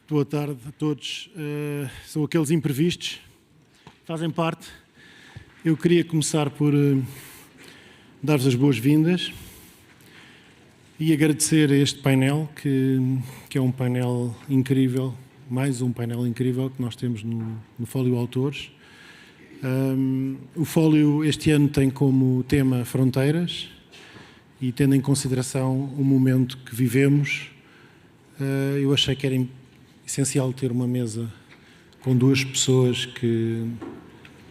Boa tarde a todos. São aqueles imprevistos, fazem parte. Eu queria começar por dar-vos as boas-vindas e agradecer a este painel, que é um painel incrível, mais um painel incrível que nós temos no FÓLIO Autores. O FÓLIO este ano tem como tema Fronteiras e, tendo em consideração o momento que vivemos, eu achei que era essencial ter uma mesa com duas pessoas que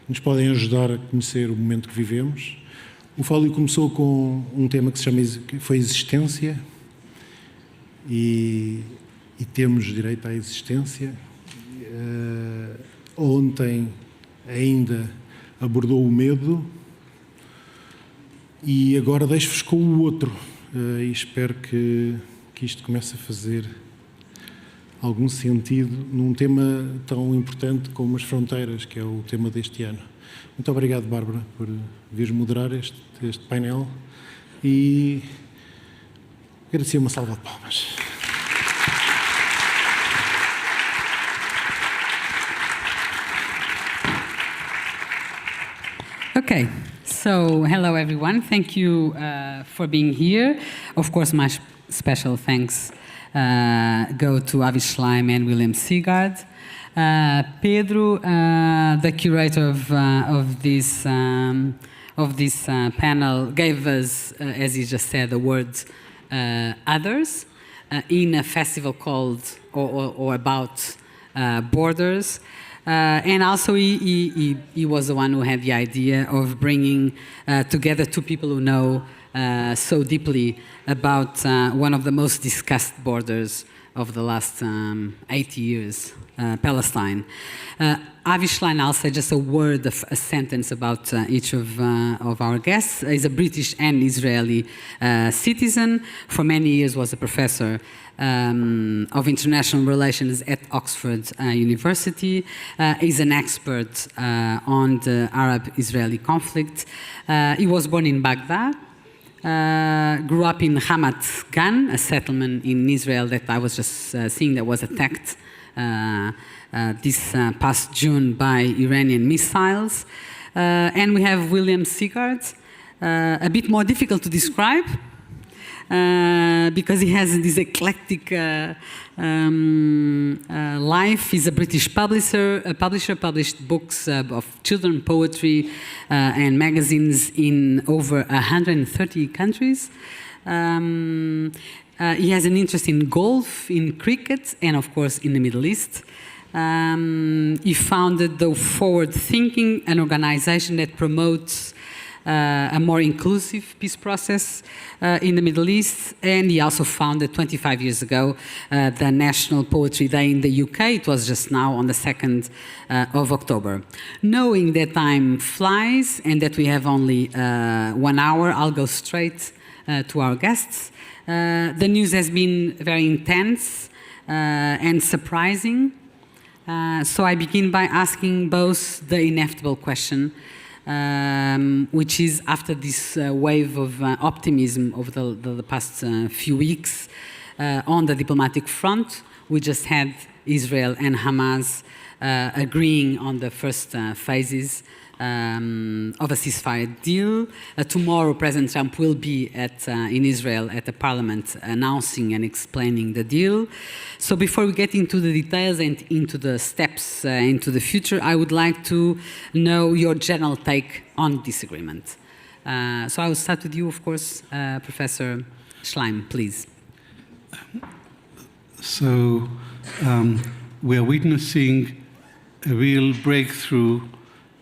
nos podem ajudar a conhecer o momento que vivemos. O FÓLIO começou com um tema que foi existência e temos direito à existência. Ontem ainda abordou o medo e agora deixo-vos com o outro e espero que isto comece a fazer algum sentido num tema tão importante como as fronteiras, que é o tema deste ano. Muito obrigado, Bárbara, por vir moderar este painel e agradecer uma salva de palmas. Okay, so hello everyone. Thank you for being here. Of course, my special thanks go to Avi Schleim and William Seagard. Pedro, the curator of this panel, gave us, as he just said, the word "others" in a festival called or about borders. And also he was the one who had the idea of bringing together two people who know so deeply about one of the most discussed borders of the last 80 years, Palestine. Avi Schlein, I'll say just a sentence about each of our guests. He's a British and Israeli citizen. For many years was a professor of international relations at Oxford University. He's an expert on the Arab-Israeli conflict. He was born in Baghdad. Grew up in Ramat Gan, a settlement in Israel that I was just seeing that was attacked this past June by Iranian missiles. And we have William Seagard, a bit more difficult to describe because he has this eclectic life. He's a British publisher, published books of children poetry and magazines in over 130 countries. He has an interest in golf, in cricket, and of course in the Middle East. He founded the Forward Thinking, an organization that promotes a more inclusive peace process in the Middle East, and he also founded 25 years ago the National Poetry Day in the UK. It was just now on the 2nd of October. Knowing that time flies and that we have only 1 hour, I'll go straight to our guests. The news has been very intense and surprising, so I begin by asking both the inevitable question, which is, after this wave of optimism over the past few weeks on the diplomatic front, we just had Israel and Hamas agreeing on the first phases of a ceasefire deal. Tomorrow, President Trump will be in Israel at the parliament announcing and explaining the deal. So before we get into the details and into the steps into the future, I would like to know your general take on this agreement. So I will start with you, of course, Professor Schleim, please. So we are witnessing a real breakthrough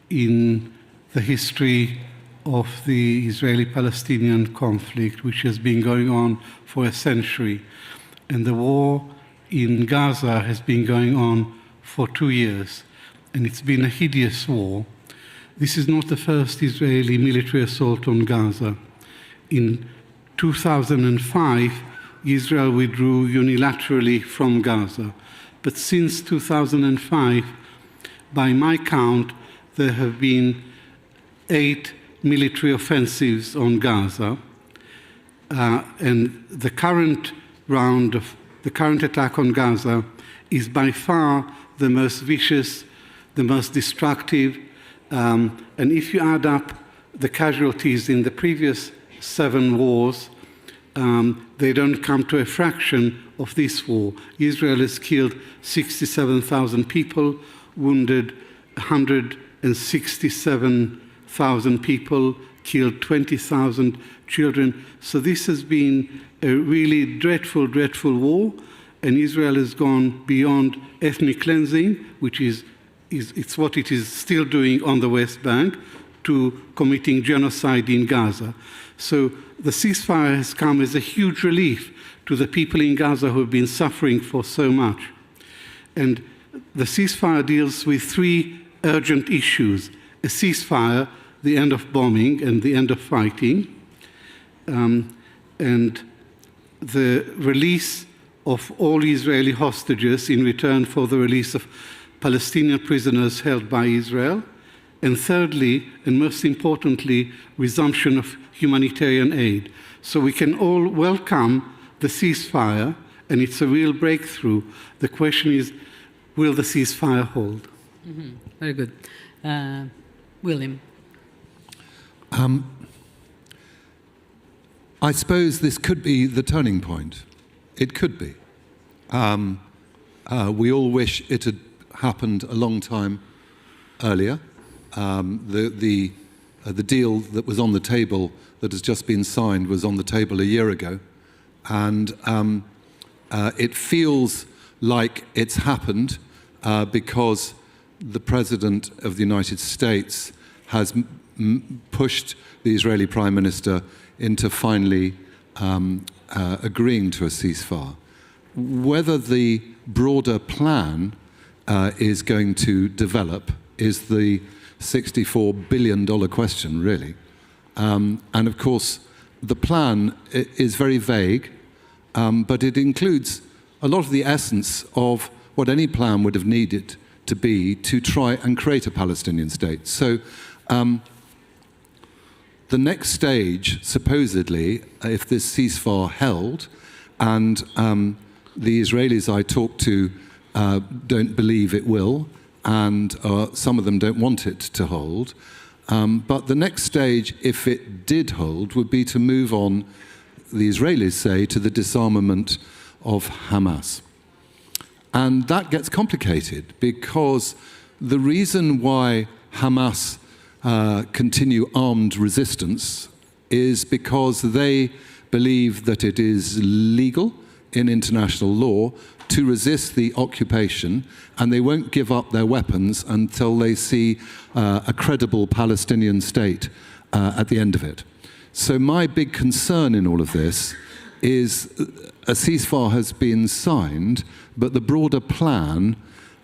in the history of the Israeli-Palestinian conflict, which has been going on for a century. And the war in Gaza has been going on for 2 years, and it's been a hideous war. This is not the first Israeli military assault on Gaza. In 2005, Israel withdrew unilaterally from Gaza. But since 2005, by my count, there have been 8 military offensives on Gaza, and the current attack on Gaza is by far the most vicious, the most destructive, and if you add up the casualties in the previous 7 wars, they don't come to a fraction of this war. Israel has killed 67,000 people, wounded 167,000 people, killed 20,000 children. So this has been a really dreadful, dreadful war, and Israel has gone beyond ethnic cleansing, which is it's what it is still doing on the West Bank, to committing genocide in Gaza. So the ceasefire has come as a huge relief to the people in Gaza who have been suffering for so much. And the ceasefire deals with 3 urgent issues: a ceasefire, the end of bombing and the end of fighting, and the release of all Israeli hostages in return for the release of Palestinian prisoners held by Israel, and thirdly, and most importantly, resumption of humanitarian aid. So we can all welcome the ceasefire, and it's a real breakthrough. The question is, will the ceasefire hold? Mm-hmm. Very good. William? I suppose this could be the turning point. It could be. We all wish it had happened a long time earlier. The deal that was on the table, that has just been signed, was on the table a year ago, and it feels like it's happened because the President of the United States has pushed the Israeli Prime Minister into finally agreeing to a ceasefire. Whether the broader plan is going to develop is the $64 billion question, really. And of course, the plan is very vague, but it includes a lot of the essence of what any plan would have needed to be to try and create a Palestinian state. So the next stage, supposedly, if this ceasefire held, and the Israelis I talked to don't believe it will, and some of them don't want it to hold. But the next stage, if it did hold, would be to move on, the Israelis say, to the disarmament of Hamas. And that gets complicated because the reason why Hamas continue armed resistance is because they believe that it is legal in international law to resist the occupation, and they won't give up their weapons until they see a credible Palestinian state at the end of it. So my big concern in all of this is a ceasefire has been signed, but the broader plan,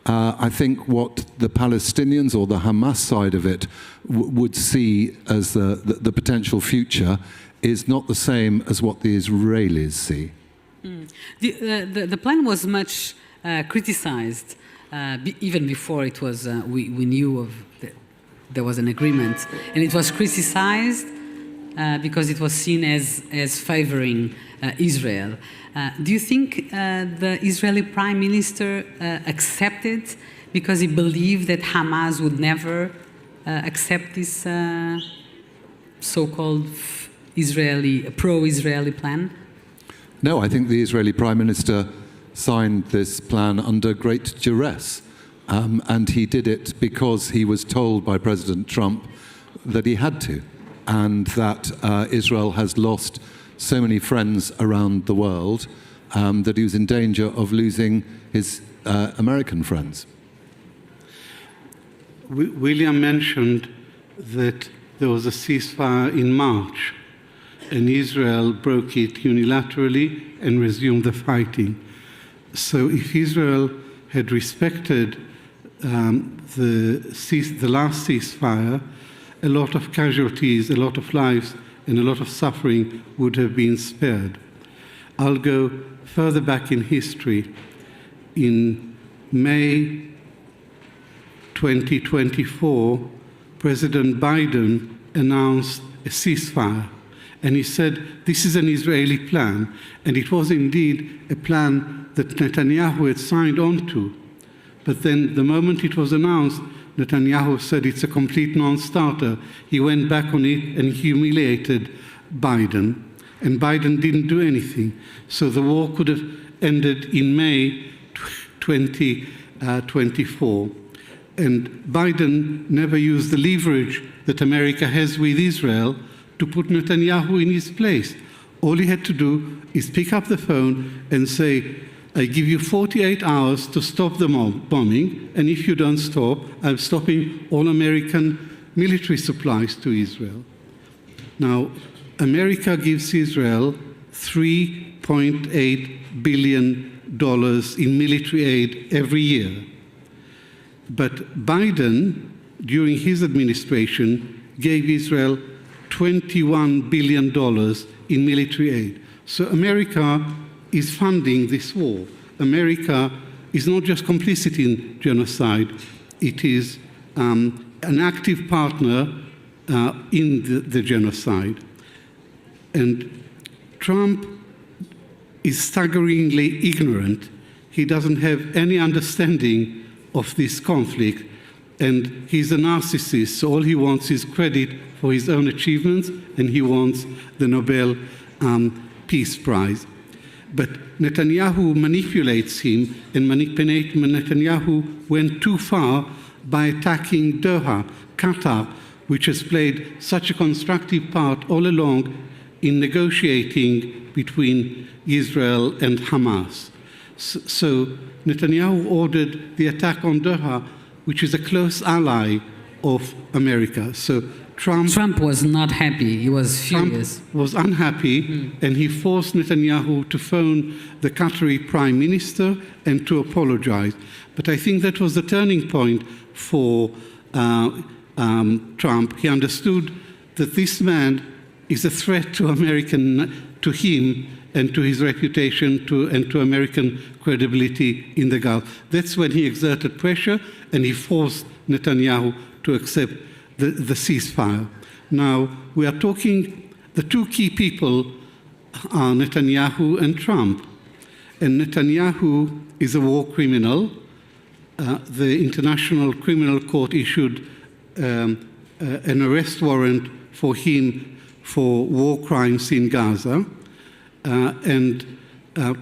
I think what the Palestinians or the Hamas side of it would see as the potential future is not the same as what the Israelis see. The plan was much criticized even before it was we knew of there was an agreement, and it was criticized because it was seen as favoring Israel. Do you think the Israeli Prime Minister accepted because he believed that Hamas would never accept this so-called pro-Israeli plan? No, I think the Israeli Prime Minister signed this plan under great duress. And he did it because he was told by President Trump that he had to, and that Israel has lost so many friends around the world that he was in danger of losing his American friends. William mentioned that there was a ceasefire in March, and Israel broke it unilaterally and resumed the fighting. So if Israel had respected the last ceasefire, a lot of casualties, a lot of lives, and a lot of suffering would have been spared. I'll go further back in history. In May 2024, President Biden announced a ceasefire. And he said, this is an Israeli plan. And it was indeed a plan that Netanyahu had signed on to. But then the moment it was announced, Netanyahu said it's a complete non-starter. He went back on it and humiliated Biden. And Biden didn't do anything. So the war could have ended in May 2024. And Biden never used the leverage that America has with Israel to put Netanyahu in his place. All he had to do is pick up the phone and say, I give you 48 hours to stop the bombing, and if you don't stop, I'm stopping all American military supplies to Israel. Now, America gives Israel $3.8 billion in military aid every year. But Biden, during his administration, gave Israel $21 billion in military aid. So America is funding this war. America is not just complicit in genocide, it is an active partner in the genocide. And Trump is staggeringly ignorant. He doesn't have any understanding of this conflict, and he's a narcissist, so all he wants is credit for his own achievements, and he wants the Nobel Peace Prize. But Netanyahu manipulates him, and Netanyahu went too far by attacking Doha, Qatar, which has played such a constructive part all along in negotiating between Israel and Hamas. So Netanyahu ordered the attack on Doha, which is a close ally of America. So Trump was not happy. He was furious. Trump was unhappy, and he forced Netanyahu to phone the Qatari prime minister and to apologize. But I think that was the turning point for Trump. He understood that this man is a threat to to him and to his reputation and to American credibility in the Gulf. That's when he exerted pressure, and he forced Netanyahu to accept the ceasefire. Now, we are talking, the two key people are Netanyahu and Trump. And Netanyahu is a war criminal. The International Criminal Court issued an arrest warrant for him for war crimes in Gaza. And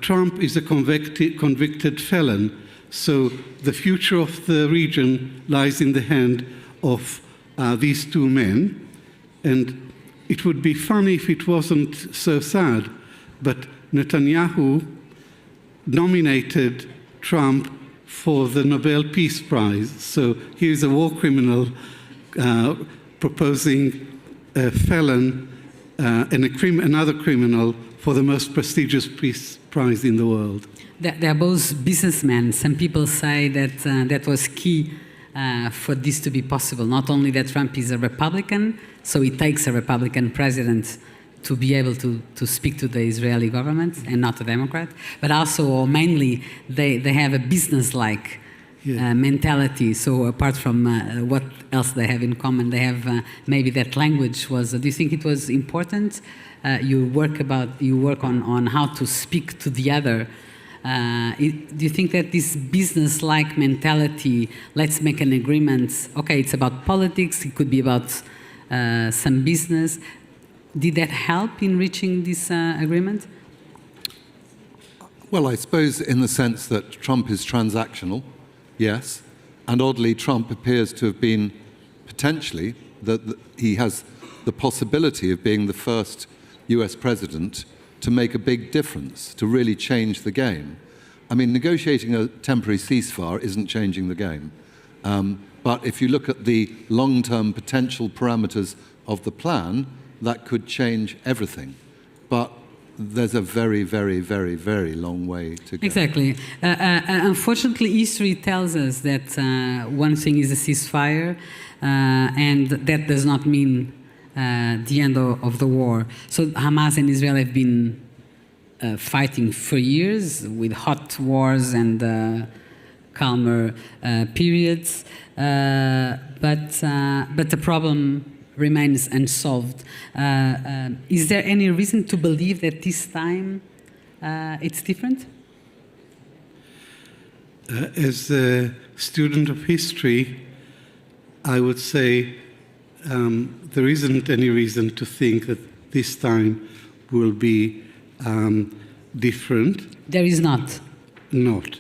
Trump is a convicted felon. So the future of the region lies in the hand of these two men. And it would be funny if it wasn't so sad, but Netanyahu nominated Trump for the Nobel Peace Prize. So he is a war criminal proposing a felon and another criminal for the most prestigious peace prize in the world. They are both businessmen. Some people say that that was key for this to be possible. Not only that Trump is a Republican, so it takes a Republican president to be able to speak to the Israeli government and not a Democrat, but also, or mainly, they have a business-like mentality. So apart from what else they have in common, they have maybe that language was. Do you think it was important? You work on how to speak to the other. Do you think that this business-like mentality, let's make an agreement, okay, it's about politics, it could be about some business, did that help in reaching this agreement? Well, I suppose in the sense that Trump is transactional, yes, and oddly Trump appears to have been potentially, that he has the possibility of being the first US president to make a big difference, to really change the game. I mean, negotiating a temporary ceasefire isn't changing the game. But if you look at the long-term potential parameters of the plan, that could change everything. But there's a very, very, very, very long way to go. Exactly. Unfortunately, history tells us that one thing is a ceasefire, and that does not mean the end of the war. So Hamas and Israel have been fighting for years with hot wars and calmer periods, but the problem remains unsolved. Is there any reason to believe that this time it's different? As a student of history, I would say there isn't any reason to think that this time will be different. There is not. Not.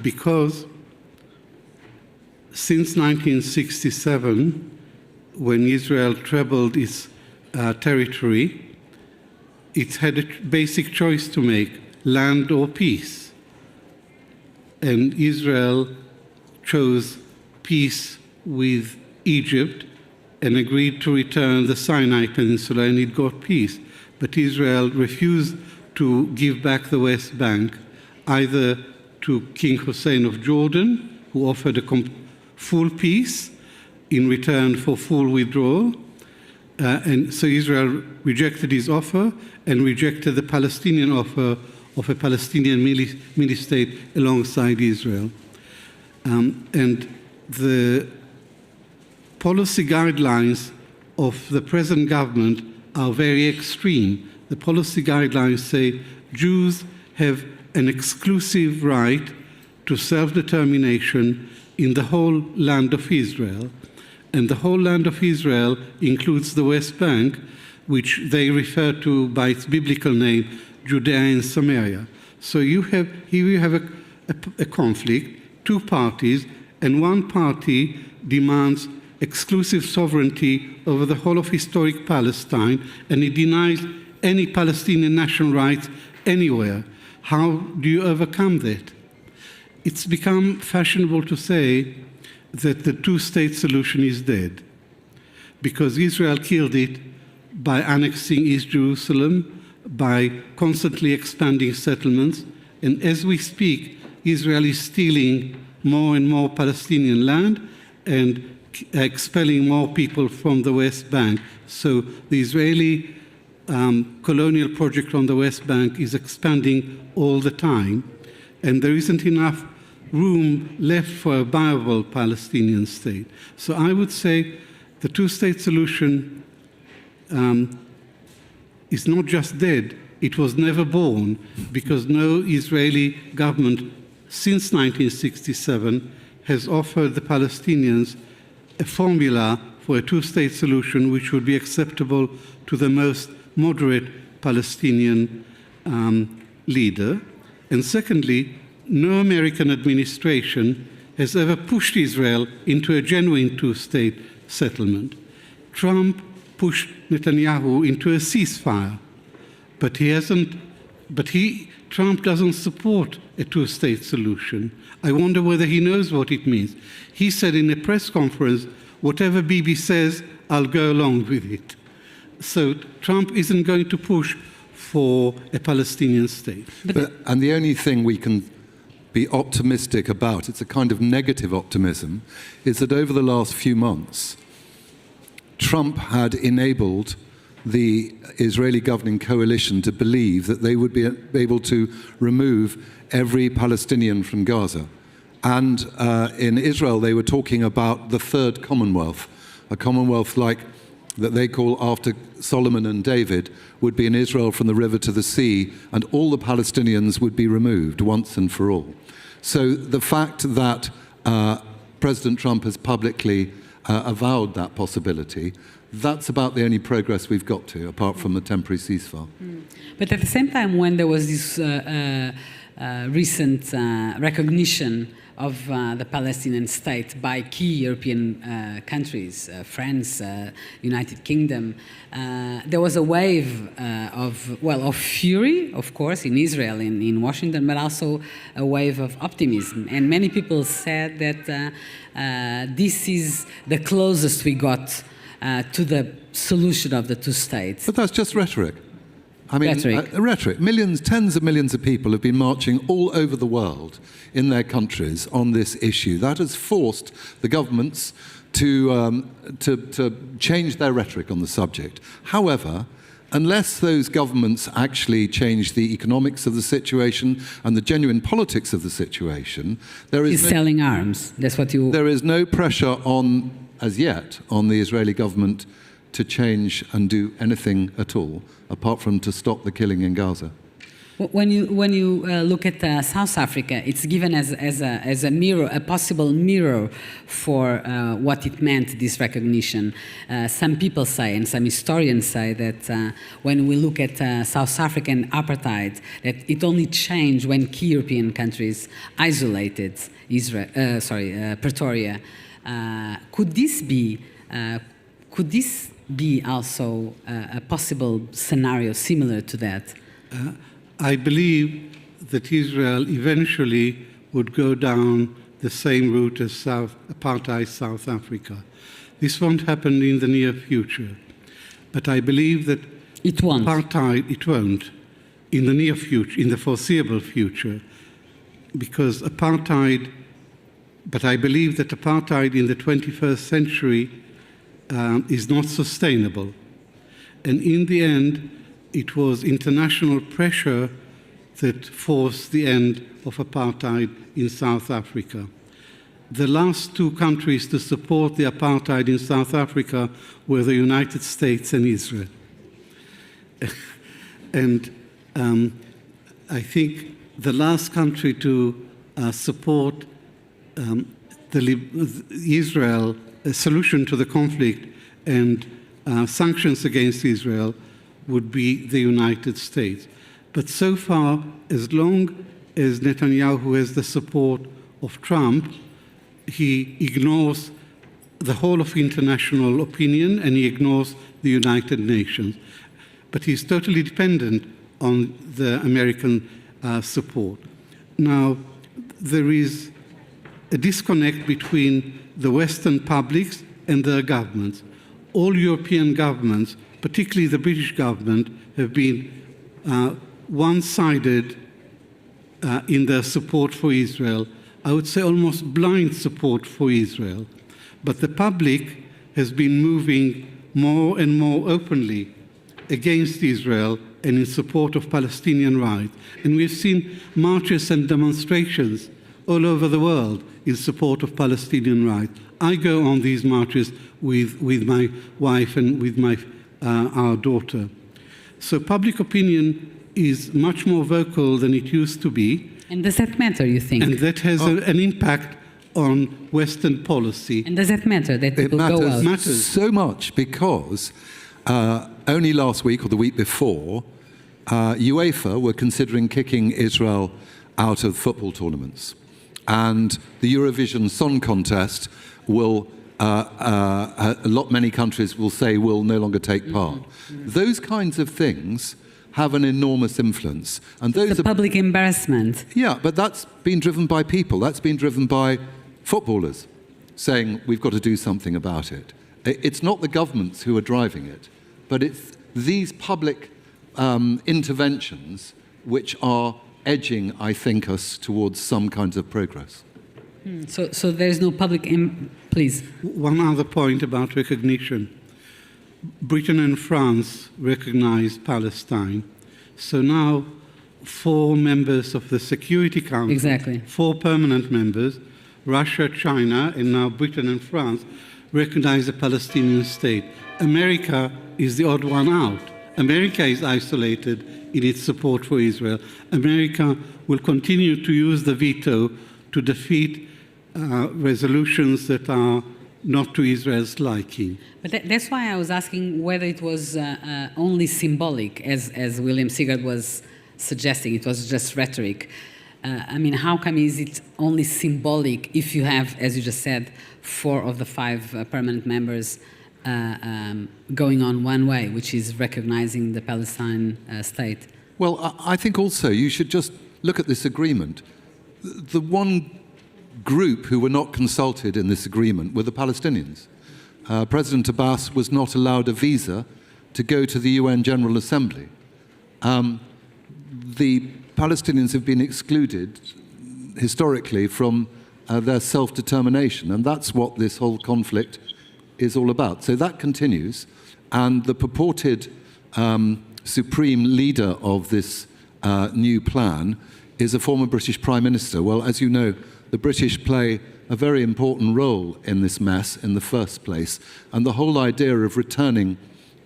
Because since 1967, when Israel trebled its territory, it had a basic choice to make, land or peace. And Israel chose peace with Egypt and agreed to return the Sinai Peninsula, and it got peace. But Israel refused to give back the West Bank, either to King Hussein of Jordan, who offered a full peace in return for full withdrawal. And so Israel rejected his offer and rejected the Palestinian offer of a Palestinian mini-state alongside Israel. And the policy guidelines of the present government are very extreme. The policy guidelines say Jews have an exclusive right to self-determination in the whole land of Israel. And the whole land of Israel includes the West Bank, which they refer to by its biblical name, Judea and Samaria. So here you have a conflict, two parties, and one party demands exclusive sovereignty over the whole of historic Palestine, and it denies any Palestinian national rights anywhere. How do you overcome that? It's become fashionable to say that the two-state solution is dead, because Israel killed it by annexing East Jerusalem, by constantly expanding settlements, and as we speak, Israel is stealing more and more Palestinian land and expelling more people from the West Bank. So the Israeli colonial project on the West Bank is expanding all the time, and there isn't enough room left for a viable Palestinian state. So I would say the two-state solution is not just dead, it was never born, because no Israeli government since 1967 has offered the Palestinians a formula for a two-state solution which would be acceptable to the most moderate Palestinian leader. And secondly, no American administration has ever pushed Israel into a genuine two-state settlement. Trump pushed Netanyahu into a ceasefire, but Trump doesn't support a two-state solution. I wonder whether he knows what it means. He said in a press conference, whatever Bibi says, I'll go along with it. So Trump isn't going to push for a Palestinian state. And the only thing we can be optimistic about, it's a kind of negative optimism, is that over the last few months, Trump had enabled the Israeli governing coalition to believe that they would be able to remove every Palestinian from Gaza. And in Israel, they were talking about the third Commonwealth, a Commonwealth like that they call after Solomon and David, would be in Israel from the river to the sea, and all the Palestinians would be removed once and for all. So the fact that President Trump has publicly avowed that possibility, that's about the only progress we've got to, apart from the temporary ceasefire. But at the same time, when there was this recent recognition of the Palestinian state by key European countries, France, United Kingdom, there was a wave of fury, of course, in Israel, in Washington, but also a wave of optimism. And many people said that this is the closest we got to the solution of the two states. But that's just rhetoric. I mean, rhetoric. Millions, tens of millions of people have been marching all over the world in their countries on this issue. That has forced the governments to change their rhetoric on the subject. However, unless those governments actually change the economics of the situation and the genuine politics of the situation, there is selling arms. That's what you. There is no pressure on, as yet, on the Israeli government to change and do anything at all, apart from to stop the killing in Gaza. When you look at South Africa, it's given as a mirror, a possible mirror for what it meant, this recognition. Some people say, and some historians say, that when we look at South African apartheid, that it only changed when key European countries isolated Pretoria. Could this be also a possible scenario similar to that? I believe that Israel eventually would go down the same route as apartheid South Africa. This won't happen in the near future, but I believe that it won't. It won't in the near future, in the foreseeable future, because apartheid. But I believe that apartheid in the 21st century is not sustainable, and in the end, it was international pressure that forced the end of apartheid in South Africa. The last two countries to support the apartheid in South Africa were the United States and Israel. And I think the last country to support Israel, a solution to the conflict and sanctions against Israel would be the United States. But so far, as long as Netanyahu has the support of Trump, he ignores the whole of international opinion and he ignores the United Nations. But he's totally dependent on the American support. Now, there is a disconnect between the Western publics and their governments. All European governments, particularly the British government, have been one-sided in their support for Israel. I would say almost blind support for Israel. But the public has been moving more and more openly against Israel and in support of Palestinian rights. And we've seen marches and demonstrations all over the world in support of Palestinian rights. I go on these marches with my wife and with our daughter. So public opinion is much more vocal than it used to be. And does that matter, you think? And that has an impact on Western policy. And does that matter, that people go out? It matters so much because only last week or the week before, UEFA were considering kicking Israel out of football tournaments. And the Eurovision Song Contest will, many countries will say will no longer take part. Those kinds of things have an enormous influence. And those it's a public embarrassment. Yeah, but that's been driven by people. That's been driven by footballers saying we've got to do something about it. It's not the governments who are driving it, but it's these public interventions which are edging, I think, us towards some kinds of progress. So there's no public... Please. One other point about recognition. Britain and France recognized Palestine. So now 4 members of the Security Council, exactly. 4 permanent members, Russia, China, and now Britain and France, recognize a Palestinian state. America is the odd one out. America is isolated in its support for Israel. America will continue to use the veto to defeat resolutions that are not to Israel's liking. But that's why I was asking whether it was only symbolic, as William Sigurd was suggesting. It was just rhetoric. I mean, how come is it only symbolic if you have, as you just said, 4 of the 5 permanent members going on one way, which is recognizing the Palestine state? Well, I think also you should just look at this agreement. The one group who were not consulted in this agreement were the Palestinians. President Abbas was not allowed a visa to go to the UN General Assembly. The Palestinians have been excluded historically from their self-determination, and that's what this whole conflict is all about. So that continues, and the purported supreme leader of this new plan is a former British Prime Minister. Well, as you know, the British play a very important role in this mess in the first place, and the whole idea of returning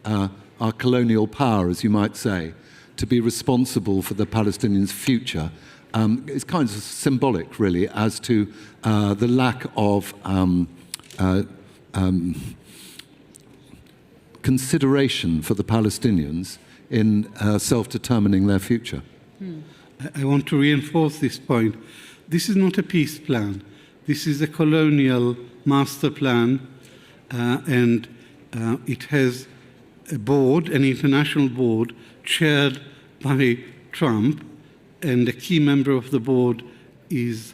our colonial power, as you might say, to be responsible for the Palestinians' future. It's kind of symbolic, really, as to the lack of consideration for the Palestinians in self-determining their future. I want to reinforce this point. This is not a peace plan. This is a colonial master plan, and it has a board, an international board, chaired by Trump, and a key member of the board is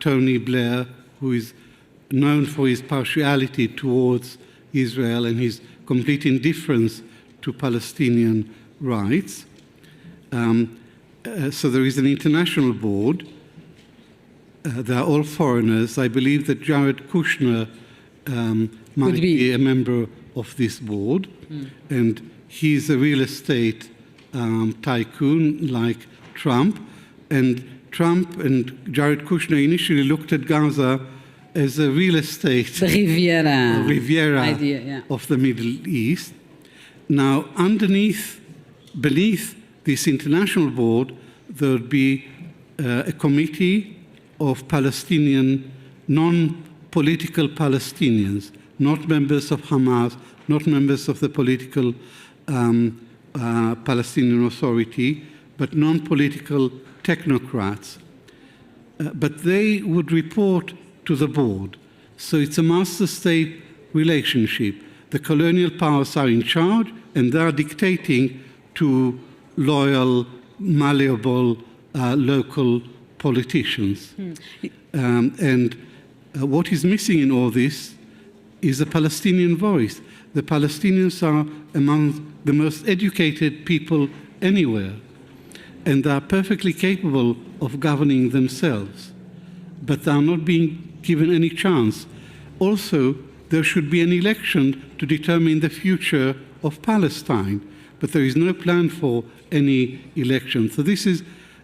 Tony Blair, who is known for his partiality towards Israel and his complete indifference to Palestinian rights. So there is an international board. They are all foreigners. I believe that Jared Kushner might be a member of this board, and he's a real estate tycoon like Trump. And Trump and Jared Kushner initially looked at Gaza as a real estate the Riviera idea, yeah. of the Middle East. Now, beneath this international board, there would be a committee of Palestinian, non-political Palestinians, not members of Hamas, not members of the political Palestinian Authority, but non-political technocrats. But they would report to the board. So it's a master-state relationship. The colonial powers are in charge, and they are dictating to loyal, malleable local politicians. What is missing in all this is a Palestinian voice. The Palestinians are among the most educated people anywhere, and they are perfectly capable of governing themselves, but they are not being given any chance. Also, there should be an election to determine the future of Palestine, but there is no plan for any election. So this is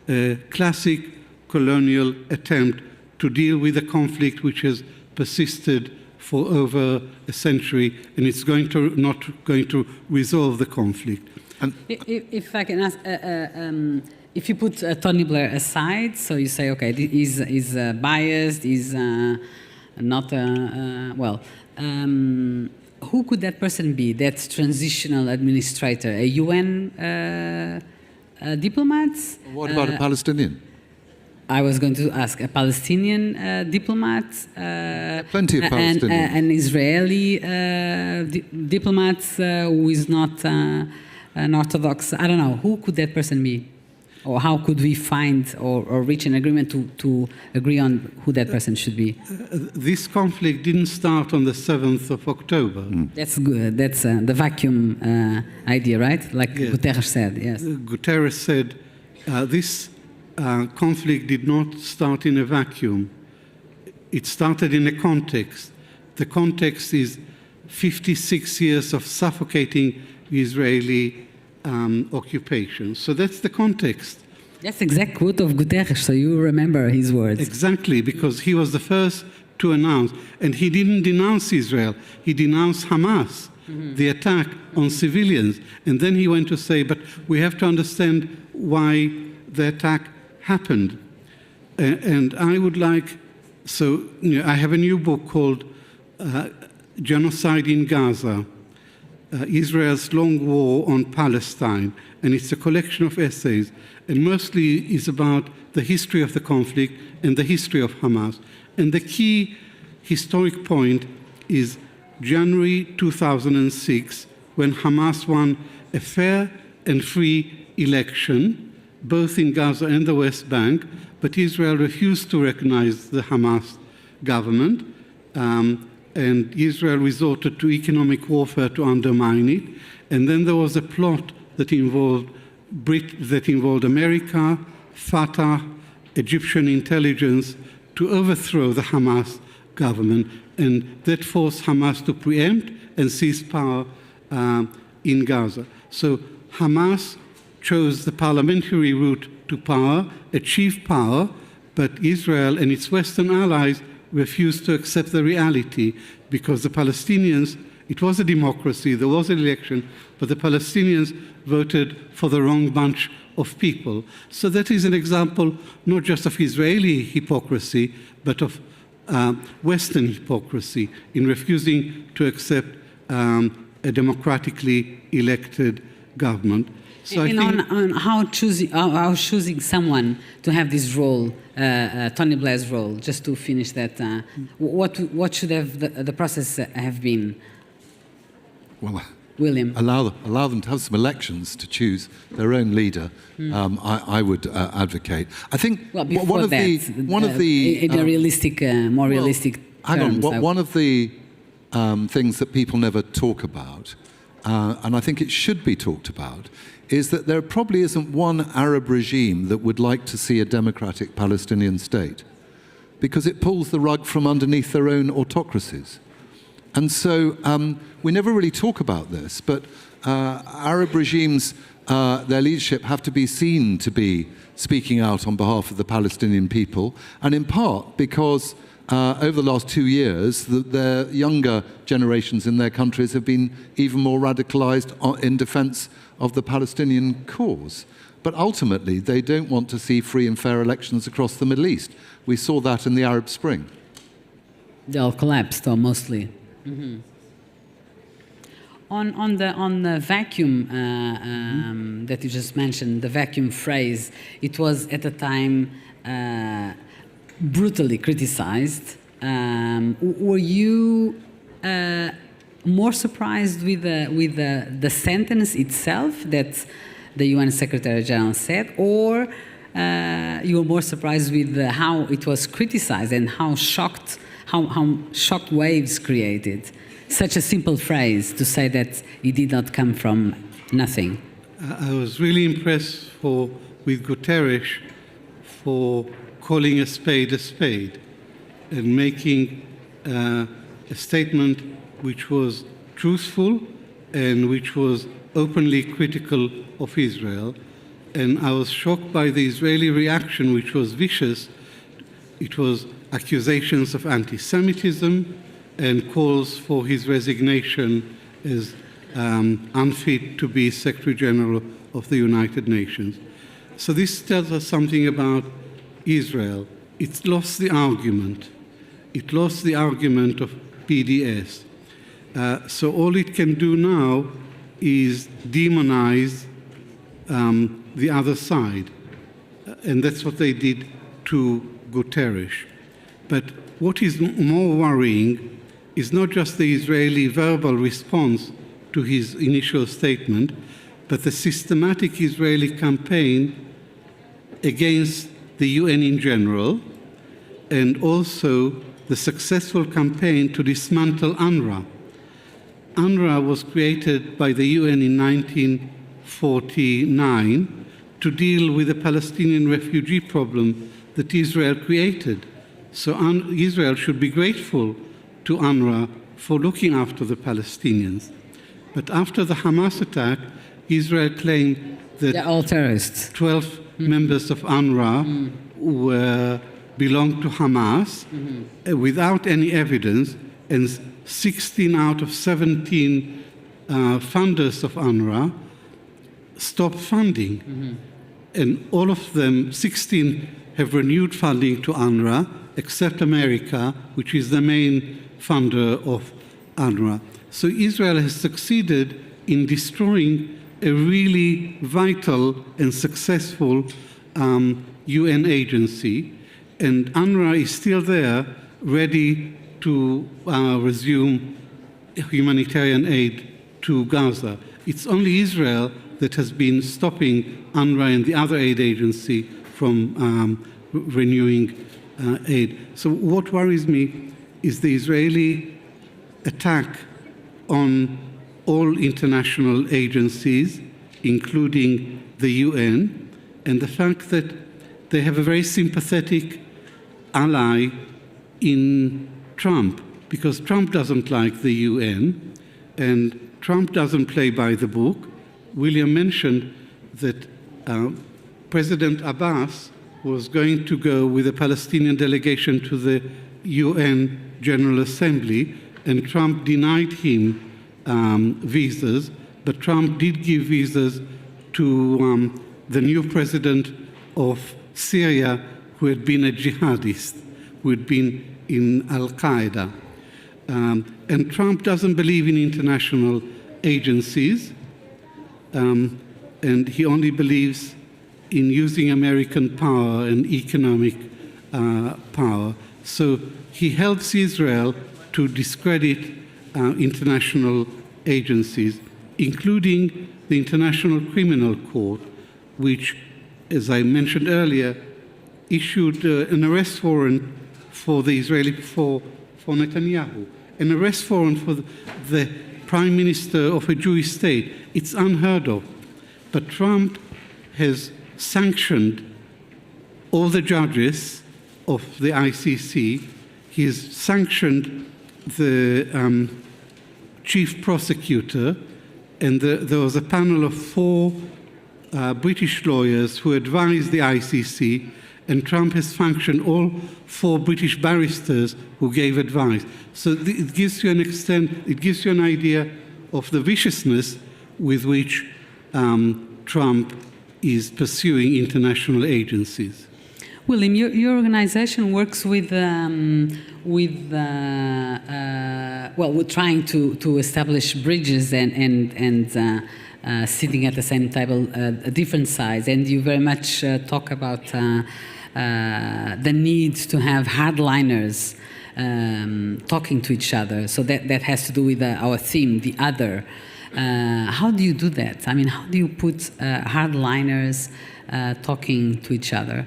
a classic colonial attempt to deal with a conflict which has persisted for over a century, and it's not going to resolve the conflict. And if I can ask, if you put Tony Blair aside, so you say, okay, he's biased, he's not well. Who could that person be? That transitional administrator, a UN diplomat? what about a Palestinian? I was going to ask a Palestinian diplomat, Plenty of Palestinians. an Israeli diplomat who is not an Orthodox. I don't know. Who could that person be? Or how could we find or reach an agreement to agree on who that person should be? This conflict didn't start on the 7th of October. That's good. That's the vacuum idea, right? Like Guterres said, yes. Guterres said this conflict did not start in a vacuum. It started in a context. The context is 56 years of suffocating Israeli occupation. So that's the context. That's the exact quote of Guterres, so you remember his words. Exactly, because he was the first to announce, and he didn't denounce Israel, he denounced Hamas, the attack on civilians. And then he went to say, but we have to understand why the attack happened. And I would like, so I have a new book called Genocide in Gaza, Israel's Long War on Palestine, and it's a collection of essays, and mostly is about the history of the conflict and the history of Hamas. And the key historic point is January 2006, when Hamas won a fair and free election, both in Gaza and the West Bank, but Israel refused to recognize the Hamas government, and Israel resorted to economic warfare to undermine it. And then there was a plot that involved America, Fatah, Egyptian intelligence to overthrow the Hamas government, and that forced Hamas to preempt and seize power in Gaza. So Hamas chose the parliamentary route to power, achieved power, but Israel and its Western allies refused to accept the reality, because the Palestinians It was a democracy, there was an election, but the Palestinians voted for the wrong bunch of people. So that is an example not just of Israeli hypocrisy, but of Western hypocrisy in refusing to accept a democratically elected government. So and on how choosing someone to have this role, Tony Blair's role, just to finish that, what should have the process have been? Well, William. allow them to have some elections to choose their own leader. I would advocate. I think Well, before one of the in a realistic, more realistic terms. One of the things that people never talk about, and I think it should be talked about, is that there probably isn't one Arab regime that would like to see a democratic Palestinian state, because it pulls the rug from underneath their own autocracies. And so we never really talk about this, but Arab regimes, their leadership have to be seen to be speaking out on behalf of the Palestinian people, and in part because over the last 2 years, their younger generations in their countries have been even more radicalized in defense of the Palestinian cause. But ultimately, they don't want to see free and fair elections across the Middle East. We saw that in the Arab Spring. They all collapsed, or mostly. Mm-hmm. On the vacuum that you just mentioned, the vacuum phrase, it was at the time brutally criticized. Were you more surprised with the sentence itself that the UN Secretary General said, or you were more surprised with how it was criticized and how shocked waves created? Such a simple phrase to say that it did not come from nothing. I was really impressed with Guterres for calling a spade and making a statement which was truthful and which was openly critical of Israel. And I was shocked by the Israeli reaction, which was vicious. It was accusations of anti-Semitism and calls for his resignation as unfit to be Secretary General of the United Nations. So this tells us something about Israel. It lost the argument. It lost the argument of PDS. So all it can do now is demonize the other side. And that's what they did to Guterres. But what is more worrying is not just the Israeli verbal response to his initial statement, but the systematic Israeli campaign against the UN in general, and also the successful campaign to dismantle UNRWA. UNRWA was created by the UN in 1949 to deal with the Palestinian refugee problem that Israel created. So Israel should be grateful to UNRWA for looking after the Palestinians. But after the Hamas attack, Israel claimed that They're all terrorists. 12 members of UNRWA belonged to Hamas without any evidence, and 16 out of 17 funders of UNRWA stopped funding. And all of them, 16, have renewed funding to UNRWA, except America, which is the main funder of UNRWA. So Israel has succeeded in destroying a really vital and successful UN agency, and UNRWA is still there, ready to resume humanitarian aid to Gaza. It's only Israel that has been stopping UNRWA and the other aid agency from renewing aid. So what worries me is the Israeli attack on all international agencies, including the UN, and the fact that they have a very sympathetic ally in Trump, because Trump doesn't like the UN, and Trump doesn't play by the book. William mentioned that President Abbas was going to go with a Palestinian delegation to the UN General Assembly, and Trump denied him visas, but Trump did give visas to the new president of Syria, who had been a jihadist, who had been in Al-Qaeda. And Trump doesn't believe in international agencies, and he only believes in using American power and economic power. So he helps Israel to discredit international agencies, including the International Criminal Court, which, as I mentioned earlier, issued an arrest warrant for the Israeli, for Netanyahu, an arrest warrant for the prime minister of a Jewish state. It's unheard of. But Trump has sanctioned all the judges of the ICC. He has sanctioned the chief prosecutor, and there was a panel of 4 British lawyers who advised the ICC, and Trump has sanctioned all 4 British barristers who gave advice. So it gives you it gives you an idea of the viciousness with which Trump is pursuing international agencies. William, your organization works with we're trying to establish bridges and sitting at the same table, different sides, and you very much talk about the need to have hardliners talking to each other. So that has to do with our theme, the other. How do you do that? I mean, how do you put hardliners talking to each other?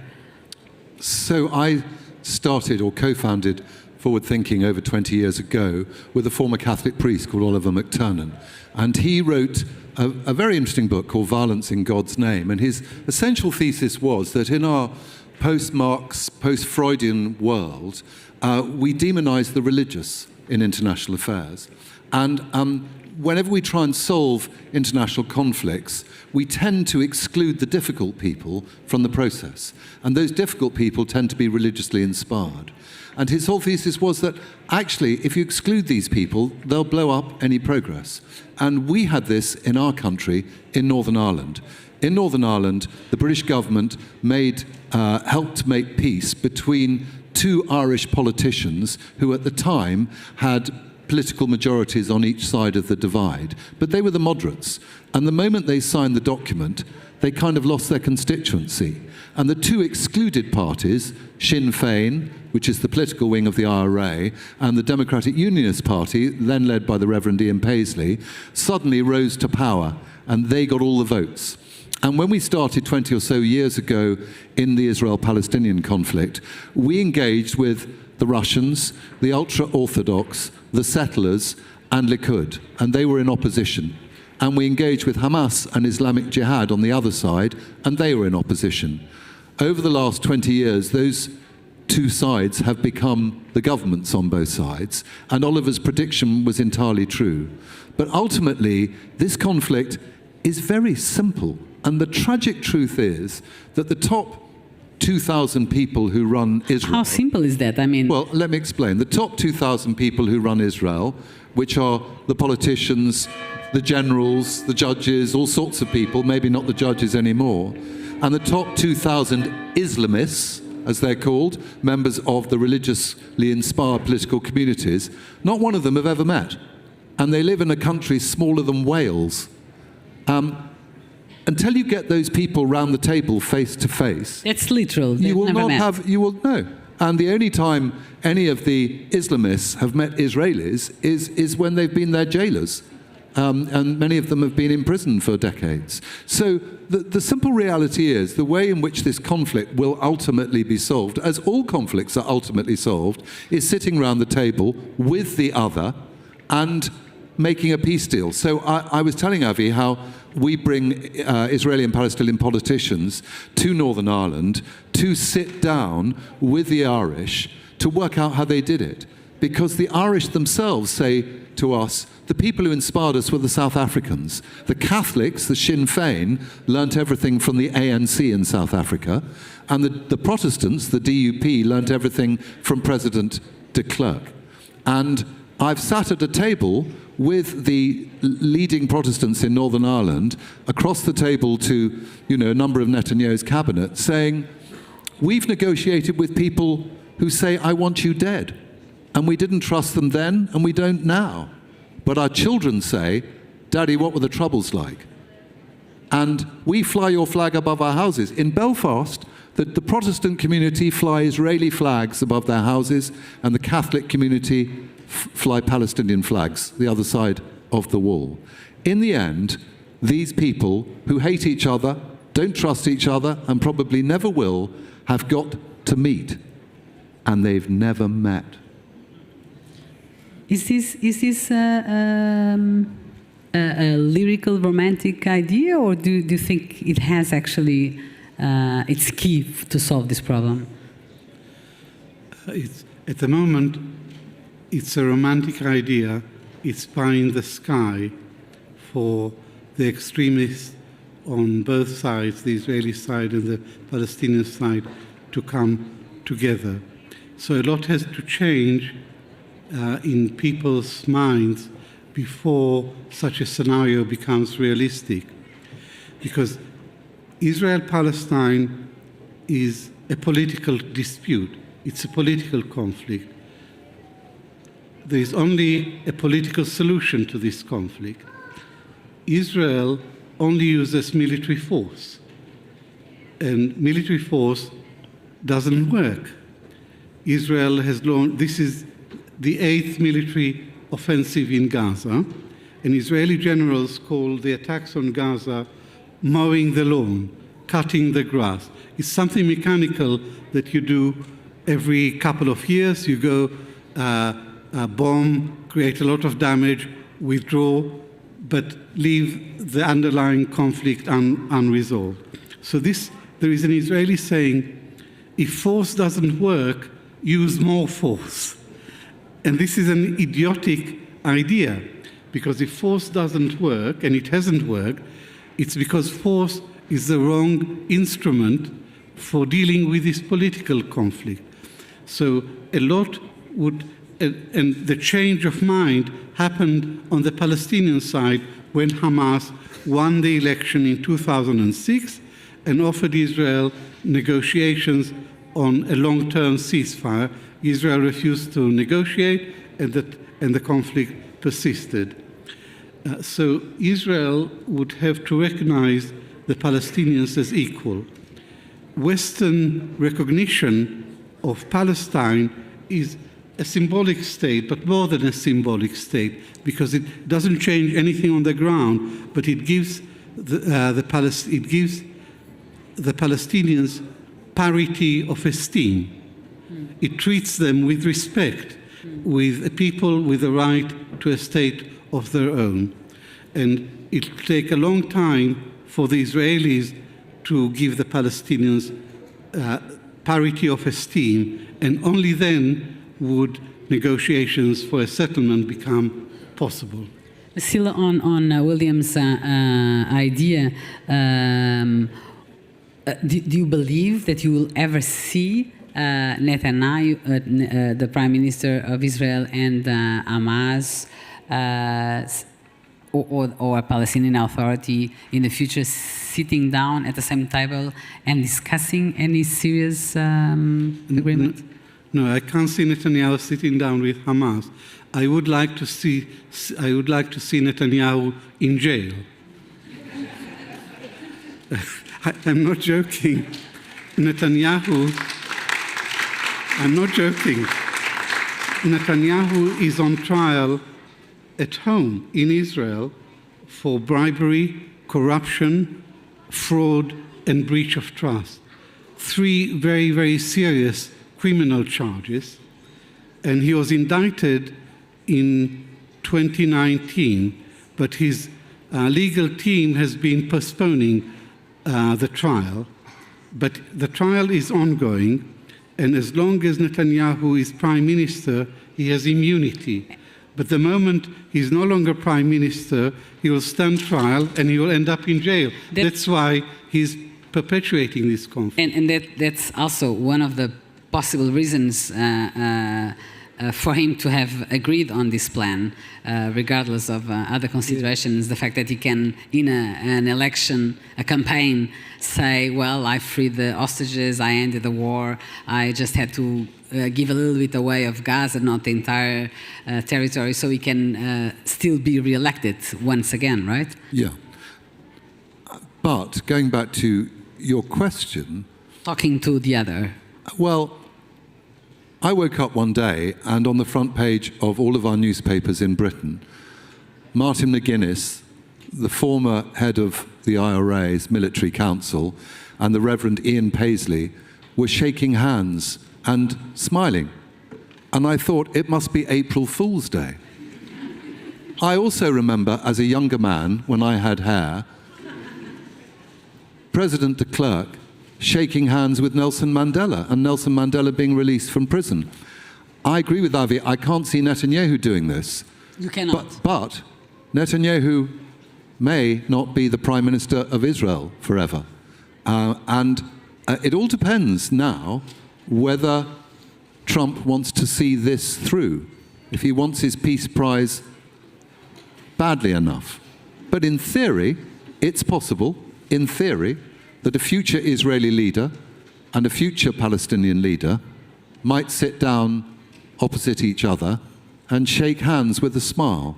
So I started or co-founded Forward Thinking over 20 years ago with a former Catholic priest called Oliver McTurnan. And he wrote a very interesting book called Violence in God's Name. And his essential thesis was that in our post-Marx, post-Freudian world, we demonize the religious in international affairs. And whenever we try and solve international conflicts, we tend to exclude the difficult people from the process. And those difficult people tend to be religiously inspired. And his whole thesis was that actually, if you exclude these people, they'll blow up any progress. And we had this in our country, in Northern Ireland. In Northern Ireland, the British government helped make peace between 2 Irish politicians who at the time had political majorities on each side of the divide, but they were the moderates. And the moment they signed the document, they kind of lost their constituency. And the 2 excluded parties, Sinn Féin, which is the political wing of the IRA, and the Democratic Unionist Party, then led by the Reverend Ian Paisley, suddenly rose to power, and they got all the votes. And when we started 20 or so years ago in the Israel-Palestinian conflict, we engaged with the Russians, the ultra-Orthodox, the settlers, and Likud, and they were in opposition. And we engaged with Hamas and Islamic Jihad on the other side, and they were in opposition. Over the last 20 years, those 2 sides have become the governments on both sides, and Oliver's prediction was entirely true. But ultimately, this conflict is very simple, and the tragic truth is that the top 2,000 people who run Israel... How simple is that? I mean... Well, let me explain. The top 2,000 people who run Israel, which are the politicians, the generals, the judges, all sorts of people, maybe not the judges anymore, and the top 2,000 Islamists, as they're called, members of the religiously inspired political communities, not one of them have ever met. And they live in a country smaller than Wales. Until you get those people round the table face to face, it's literal. You will know. And the only time any of the Islamists have met Israelis is when they've been their jailers. And many of them have been in prison for decades. So the simple reality is the way in which this conflict will ultimately be solved, as all conflicts are ultimately solved, is sitting around the table with the other and making a peace deal. So I was telling Avi how we bring Israeli and Palestinian politicians to Northern Ireland to sit down with the Irish to work out how they did it. Because the Irish themselves say to us, the people who inspired us were the South Africans. The Catholics, the Sinn Féin, learnt everything from the ANC in South Africa. And the Protestants, the DUP, learnt everything from President de Klerk. And I've sat at a table with the leading Protestants in Northern Ireland, across the table to, a number of Netanyahu's cabinet, saying, we've negotiated with people who say, I want you dead. And we didn't trust them then, and we don't now. But our children say, Daddy, what were the troubles like? And we fly your flag above our houses. In Belfast, the Protestant community fly Israeli flags above their houses, and the Catholic community fly Palestinian flags the other side of the wall. In the end, these people who hate each other, don't trust each other, and probably never will, have got to meet, and they've never met. Is this a lyrical, romantic idea, or do you think it has actually its key to solve this problem? At the moment, it's a romantic idea. It's pie in the sky for the extremists on both sides, the Israeli side and the Palestinian side, to come together. So a lot has to change in people's minds before such a scenario becomes realistic. Because Israel-Palestine is a political dispute. It's a political conflict. There is only a political solution to this conflict. Israel only uses military force, and military force doesn't work. Israel has launched, this is the 8th military offensive in Gaza, and Israeli generals call the attacks on Gaza mowing the lawn, cutting the grass. It's something mechanical that you do every couple of years. You go bomb, create a lot of damage, withdraw, but leave the underlying conflict unresolved. So there is an Israeli saying, if force doesn't work, use more force. And this is an idiotic idea, because if force doesn't work, and it hasn't worked, it's because force is the wrong instrument for dealing with this political conflict. So a lot would, and the change of mind happened on the Palestinian side when Hamas won the election in 2006 and offered Israel negotiations on a long-term ceasefire. Israel refused to negotiate, and the conflict persisted. So Israel would have to recognize the Palestinians as equal. Western recognition of Palestine is a symbolic state, but more than a symbolic state, because it doesn't change anything on the ground, but it gives the Palestinians parity of esteem. It treats them with respect, with a people with a right to a state of their own. And it will take a long time for the Israelis to give the Palestinians parity of esteem, and only then would negotiations for a settlement become possible. Still on William's idea, do you believe that you will ever see Netanyahu, the Prime Minister of Israel, and Hamas or a Palestinian Authority in the future sitting down at the same table and discussing any serious agreement? No, I can't see Netanyahu sitting down with Hamas. I would like to see Netanyahu in jail. I'm not joking. I'm not joking. Netanyahu is on trial at home in Israel for bribery, corruption, fraud, and breach of trust. 3 very, very serious criminal charges, and he was indicted in 2019, but his legal team has been postponing the trial. But the trial is ongoing, and as long as Netanyahu is prime minister, he has immunity. But the moment he's no longer prime minister, he will stand trial and he will end up in jail. That's why he's perpetuating this conflict. And that's also one of the possible reasons for him to have agreed on this plan, regardless of other considerations, the fact that he can, in an election, a campaign, say, well, I freed the hostages, I ended the war, I just had to give a little bit away of Gaza, not the entire territory, so he can still be re-elected once again, right? Yeah. But going back to your question... Talking to the other. Well, I woke up one day and on the front page of all of our newspapers in Britain, Martin McGuinness, the former head of the IRA's military council, and the Reverend Ian Paisley were shaking hands and smiling. And I thought, it must be April Fool's Day. I also remember, as a younger man, when I had hair, President de Klerk shaking hands with Nelson Mandela, and Nelson Mandela being released from prison. I agree with Avi, I can't see Netanyahu doing this. You cannot. But Netanyahu may not be the Prime Minister of Israel forever. And it all depends now whether Trump wants to see this through, if he wants his peace prize badly enough. But in theory, it's possible, in theory, that a future Israeli leader and a future Palestinian leader might sit down opposite each other and shake hands with a smile.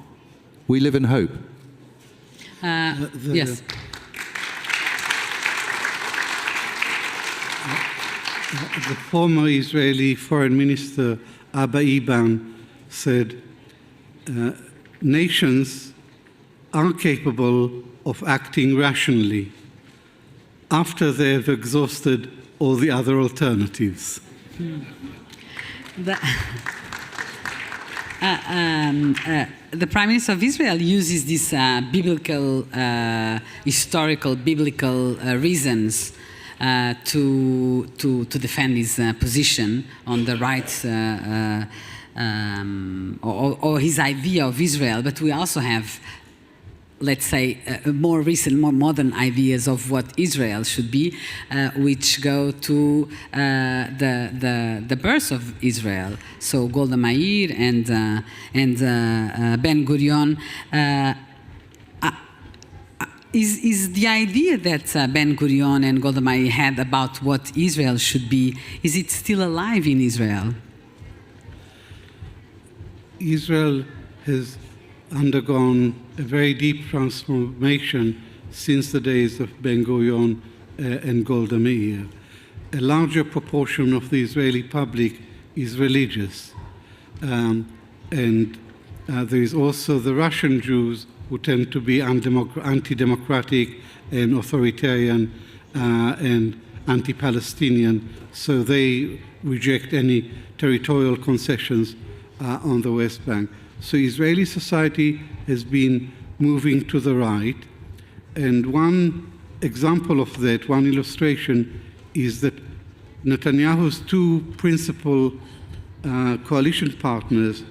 We live in hope. Yes. The former Israeli Foreign Minister Abba Eban said, nations are capable of acting rationally after they have exhausted all the other alternatives. The Prime Minister of Israel uses these historical biblical reasons to defend his position on the rights or his idea of Israel, but we also have, let's say, more recent, more modern ideas of what Israel should be, which go to the birth of Israel. So Golda Meir and Ben Gurion. Is the idea that Ben Gurion and Golda Meir had about what Israel should be, is it still alive in Israel? Israel has undergone a very deep transformation since the days of Ben Gurion and Golda Meir. A larger proportion of the Israeli public is religious. And there is also the Russian Jews who tend to be anti-democratic and authoritarian and anti-Palestinian, so they reject any territorial concessions on the West Bank. So Israeli society has been moving to the right, and one example of that, one illustration, is that Netanyahu's two principal coalition partners,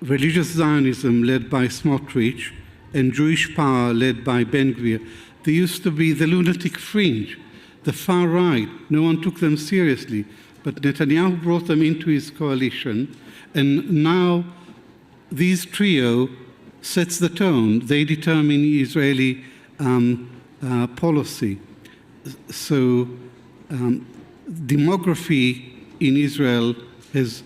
religious Zionism led by Smotrich and Jewish power led by Ben Gvir, they used to be the lunatic fringe, the far right. No one took them seriously. But Netanyahu brought them into his coalition, and now this trio sets the tone. They determine Israeli policy. So demography in Israel has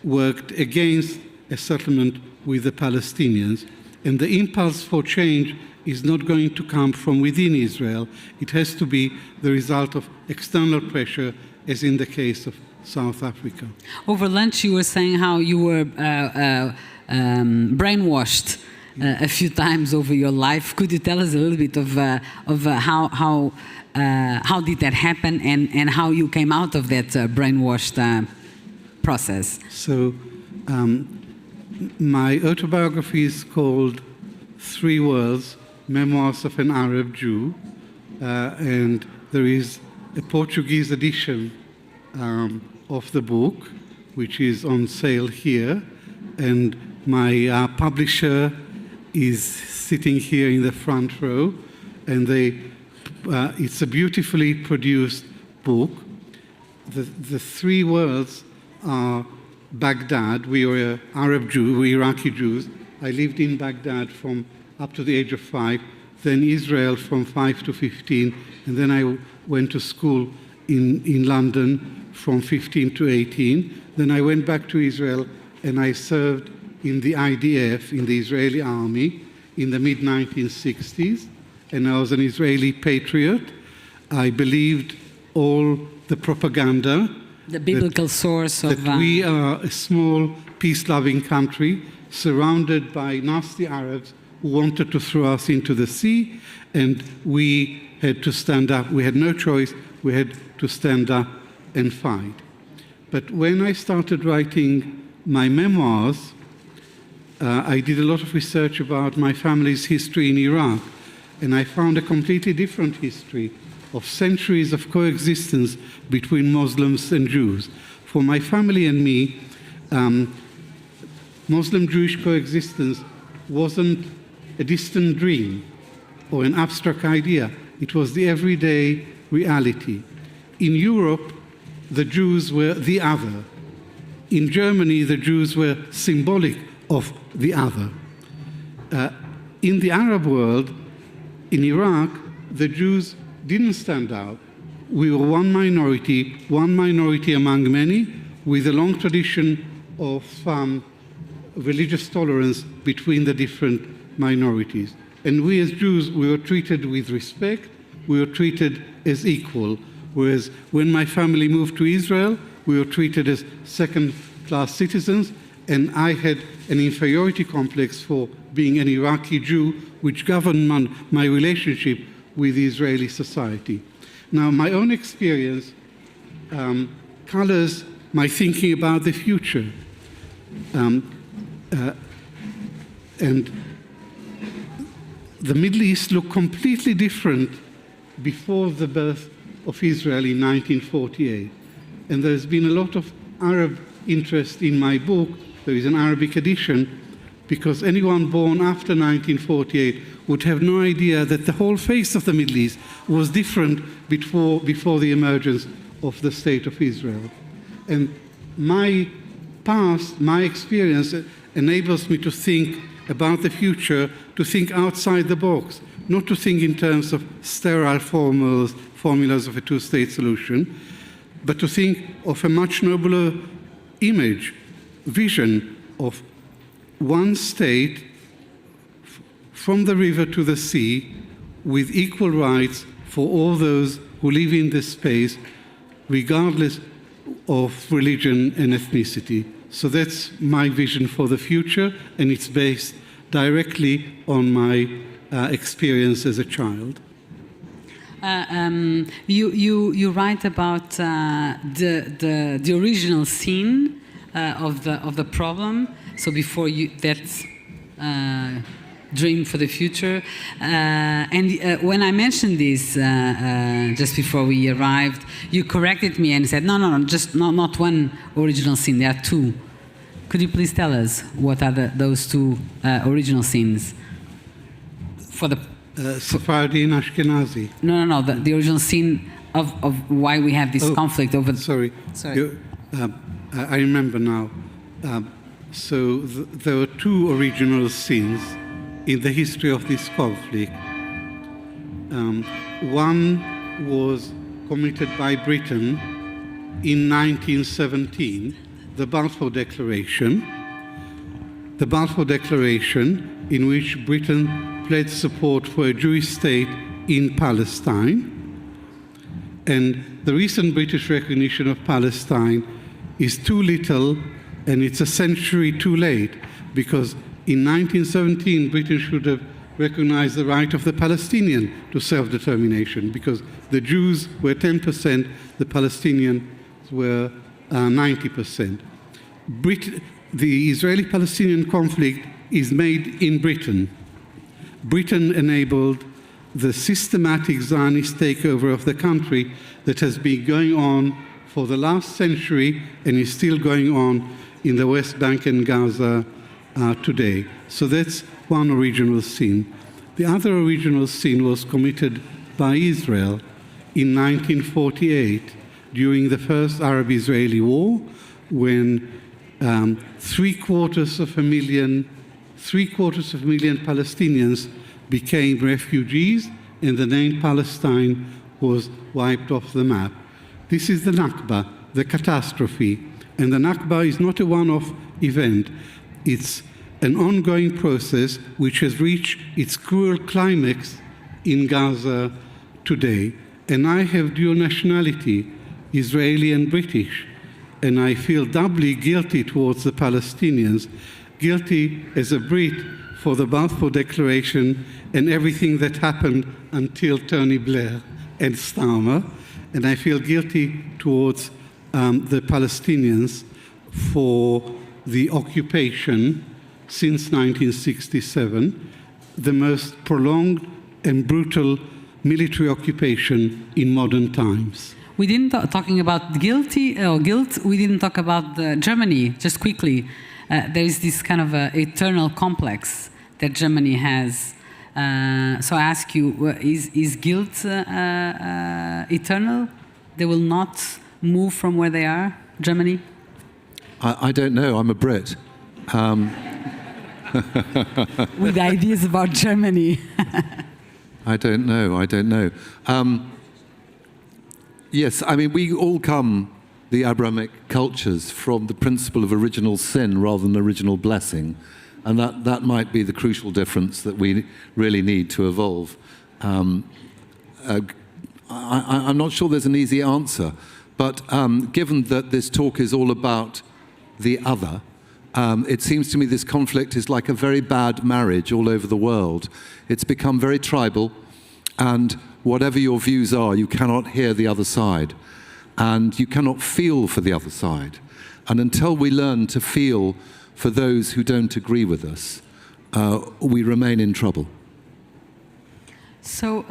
worked against a settlement with the Palestinians, and the impulse for change is not going to come from within Israel. It has to be the result of external pressure, as in the case of South Africa. Over lunch, you were saying how you were brainwashed a few times over your life. Could you tell us a little bit of how did that happen and how you came out of that brainwashed process? So, my autobiography is called 3 Worlds, Memoirs of an Arab Jew, and there is a Portuguese edition of the book, which is on sale here, and my publisher is sitting here in the front row, and it's a beautifully produced book. the three worlds are Baghdad. We were Arab Jews, we Iraqi Jews. I lived in Baghdad from up to the age of 5, then Israel from 5 to 15, and then I went to school in London from 15 to 18. Then I went back to Israel and I served in the IDF, in the Israeli army, in the mid-1960s, and I was an Israeli patriot. I believed all the propaganda. The biblical source of... That we are a small, peace-loving country surrounded by nasty Arabs who wanted to throw us into the sea, and we had to stand up. We had no choice. We had to stand up and fight. But when I started writing my memoirs, I did a lot of research about my family's history in Iraq, and I found a completely different history of centuries of coexistence between Muslims and Jews. For my family and me, Muslim-Jewish coexistence wasn't a distant dream or an abstract idea. It was the everyday reality. In Europe, the Jews were the other. In Germany, the Jews were symbolic of the other. In the Arab world, in Iraq, the Jews didn't stand out. We were one minority among many, with a long tradition of religious tolerance between the different minorities. And we as Jews, we were treated with respect, we were treated as equal. Whereas when my family moved to Israel, we were treated as second-class citizens, and I had an inferiority complex for being an Iraqi Jew, which governed my relationship with Israeli society. Now, my own experience colors my thinking about the future. And the Middle East looked completely different before the birth of Israel in 1948. And there's been a lot of Arab interest in my book. There is an Arabic edition, because anyone born after 1948 would have no idea that the whole face of the Middle East was different before the emergence of the State of Israel. And my past, my experience enables me to think about the future, to think outside the box, not to think in terms of sterile formulas of a two-state solution, but to think of a much nobler image, vision of one state from the river to the sea, with equal rights for all those who live in this space, regardless of religion and ethnicity. So that's my vision for the future, and it's based directly on my experience as a child. You write about the original scene of the problem. So before that dream for the future, and when I mentioned this just before we arrived, you corrected me and said, no, just not one original scene. There are two. Could you please tell us what are those two original scenes for the Sephardi and Ashkenazi? No. The original scene of why we have this conflict over. Sorry. I remember now. So there were two original scenes in the history of this conflict. One was committed by Britain in 1917, the Balfour Declaration. The Balfour Declaration, in which Britain pledged support for a Jewish state in Palestine. And the recent British recognition of Palestine is too little, and it's a century too late, because in 1917, Britain should have recognized the right of the Palestinian to self-determination, because the Jews were 10%, the Palestinians were 90%. The Israeli-Palestinian conflict is made in Britain. Britain enabled the systematic Zionist takeover of the country that has been going on for the last century and is still going on in the West Bank and Gaza today. So that's one original sin. The other original sin was committed by Israel in 1948 during the first Arab-Israeli war, when 750,000 Palestinians became refugees, and the name Palestine was wiped off the map. This is the Nakba, the catastrophe. And the Nakba is not a one-off event. It's an ongoing process which has reached its cruel climax in Gaza today. And I have dual nationality, Israeli and British, and I feel doubly guilty towards the Palestinians, guilty as a Brit for the Balfour Declaration and everything that happened until Tony Blair and Starmer, and I feel guilty towards the Palestinians for the occupation since 1967, the most prolonged and brutal military occupation in modern times. We didn't talking about guilt. We didn't talk about Germany. Just quickly, there is this kind of eternal complex that Germany has. So I ask you: is guilt eternal? They will not move from where they are, Germany. I don't know. I'm a Brit. With ideas about Germany. I don't know. Yes, I mean, we all come, the Abrahamic cultures, from the principle of original sin rather than original blessing. And that might be the crucial difference that we really need to evolve. I'm not sure there's an easy answer, but given that this talk is all about the other, it seems to me this conflict is like a very bad marriage all over the world. It's become very tribal, and whatever your views are, you cannot hear the other side, and you cannot feel for the other side. And until we learn to feel for those who don't agree with us, we remain in trouble. So,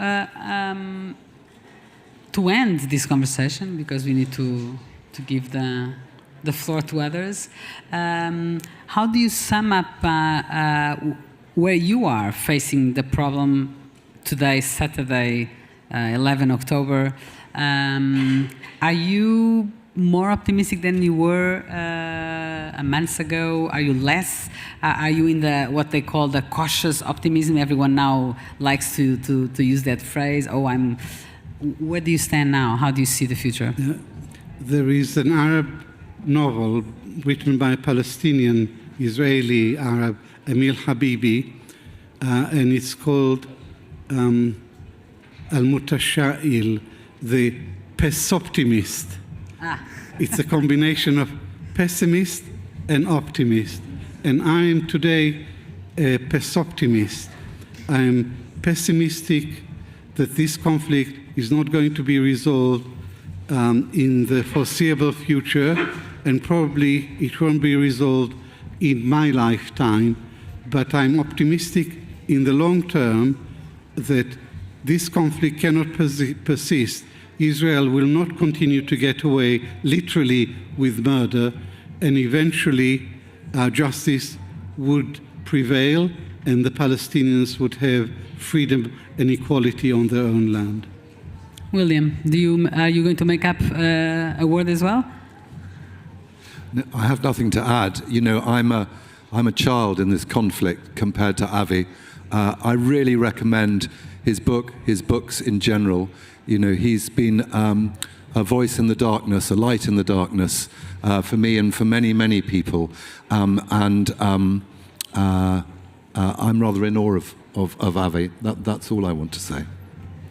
to end this conversation, because we need to give the floor to others, how do you sum up where you are facing the problem today, Saturday, 11 October? Are you more optimistic than you were a month ago? Are you less? Are you in what they call the cautious optimism? Everyone now likes to use that phrase. Where do you stand now? How do you see the future? There is an Arab novel written by a Palestinian Israeli Arab, Emil Habibi, and it's called Al-Mutasha'il, the Pesoptimist. It's a combination of pessimist and optimist. And I am today a pesoptimist. I am pessimistic that this conflict is not going to be resolved in the foreseeable future, and probably it won't be resolved in my lifetime. But I'm optimistic in the long term that this conflict cannot persist. Israel will not continue to get away literally with murder, and eventually justice would prevail and the Palestinians would have freedom and equality on their own land. William, are you going to make up a word as well? No, I have nothing to add. You know, I'm a child in this conflict compared to Avi. I really recommend his books in general. You know, he's been a voice in the darkness, a light in the darkness for me and for many, many people. I'm rather in awe of Avi. That's all I want to say.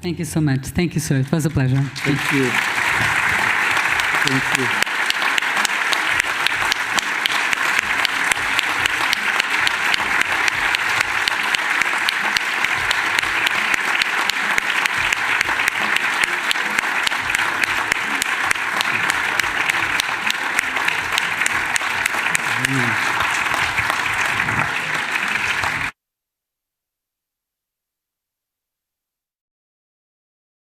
Thank you so much. Thank you, sir. It was a pleasure. Thank you. Thank you.